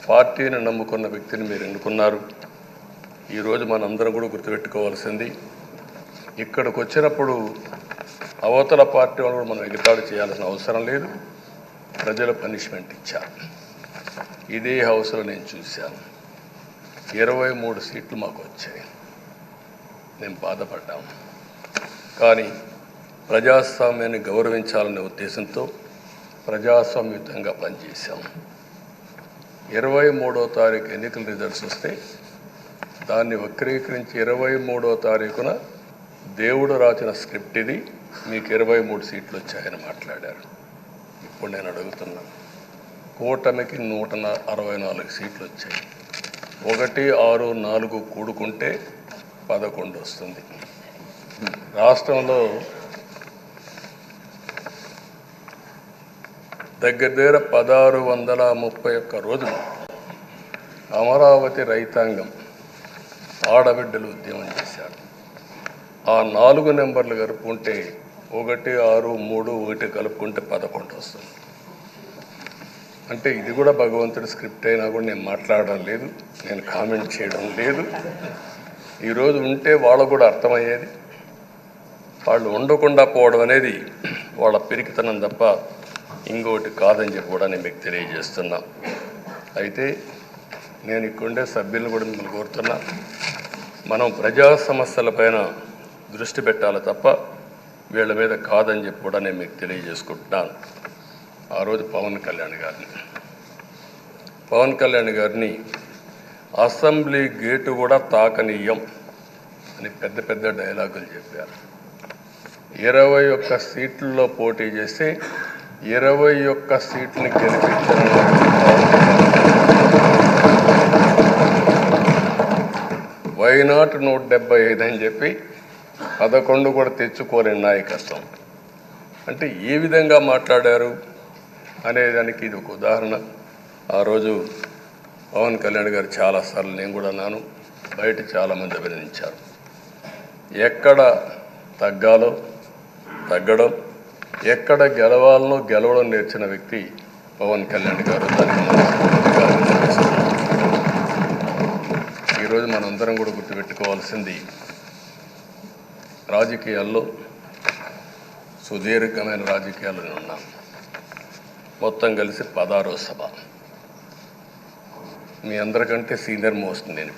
పార్టీని నమ్ముకున్న వ్యక్తిని మీరు ఎన్నుకున్నారు. ఈరోజు మనందరం కూడా గుర్తుపెట్టుకోవాల్సింది, ఇక్కడికి వచ్చినప్పుడు అవతల పార్టీ వాళ్ళు మనం ఎగతాళి చేయాల్సిన అవసరం లేదు. ప్రజలు పనిష్మెంట్ ఇచ్చారు. ఇదే హౌస్లో నేను చూశాను. 23 సీట్లు మాకు వచ్చాయి. నేను బాధపడ్డాము. కానీ ప్రజాస్వామ్యాన్ని గౌరవించాలనే ఉద్దేశంతో ప్రజాస్వామ్యుతంగా పనిచేశాము. 23వ తారీఖు ఎన్నికల రిజల్ట్స్ వస్తే దాన్ని వక్రీకరించి 23వ తారీఖున దేవుడు రాసిన స్క్రిప్ట్ ఇది, మీకు 23 సీట్లు వచ్చాయని మాట్లాడారు. ఇప్పుడు నేను అడుగుతున్నాను, కూటమికి 164 సీట్లు వచ్చాయి. 1, 6, 4 కూడుకుంటే 11 వస్తుంది. రాష్ట్రంలో దగ్గర 1631 రోజులు అమరావతి రైతాంగం ఆడబిడ్డలు ఉద్యమం చేశారు. ఆ 4 నెంబర్లు కలుపుకుంటే 1, 6, 3, 1 కలుపుకుంటే 11 వస్తుంది. అంటే ఇది కూడా భగవంతుడి స్క్రిప్ట్ అయినా కూడా నేను మాట్లాడడం లేదు, నేను కామెంట్ చేయడం లేదు. ఈరోజు ఉంటే వాళ్ళకు కూడా అర్థమయ్యేది. వాళ్ళు ఉండకుండా పోవడం అనేది వాళ్ళ పిరికితనం తప్ప ఇంకోటి కాదని చెప్పి కూడా నేను మీకు తెలియజేస్తున్నా. అయితే నేను ఇక్కడుండే సభ్యులను కూడా మిమ్మల్ని కోరుతున్నా, మనం ప్రజా సమస్యలపైన దృష్టి పెట్టాలి తప్ప వీళ్ళ మీద కాదని చెప్పి కూడా నేను మీకు తెలియజేసుకుంటున్నాను. ఆ రోజు పవన్ కళ్యాణ్ గారిని అసెంబ్లీ గేటు కూడా తాకనీయం అని పెద్ద డైలాగులు చెప్పారు. 21 సీట్లలో పోటీ చేస్తే 21 సీట్ని గెలిపించిన వైనాట్ 175 అని చెప్పి 11 కూడా తెచ్చుకోలేని నాయకత్వం. అంటే ఏ విధంగా మాట్లాడారు అనేదానికి ఇది ఒక ఉదాహరణ. ఆ రోజు పవన్ కళ్యాణ్ గారు చాలాసార్లు, నేను కూడా అన్నాను, బయట చాలామంది అభినందించారు. ఎక్కడ తగ్గాలో తగ్గడం, ఎక్కడ గెలవాలనో గెలవడం నేర్చిన వ్యక్తి పవన్ కళ్యాణ్ గారు. ఈరోజు మనందరం కూడా గుర్తుపెట్టుకోవాల్సింది, రాజకీయాల్లో సుదీర్ఘమైన రాజకీయాల్లో ఉన్నాం. మొత్తం కలిసి 16వ సభ. మీ అందరికంటే సీనియర్ మోస్ట్ నేను.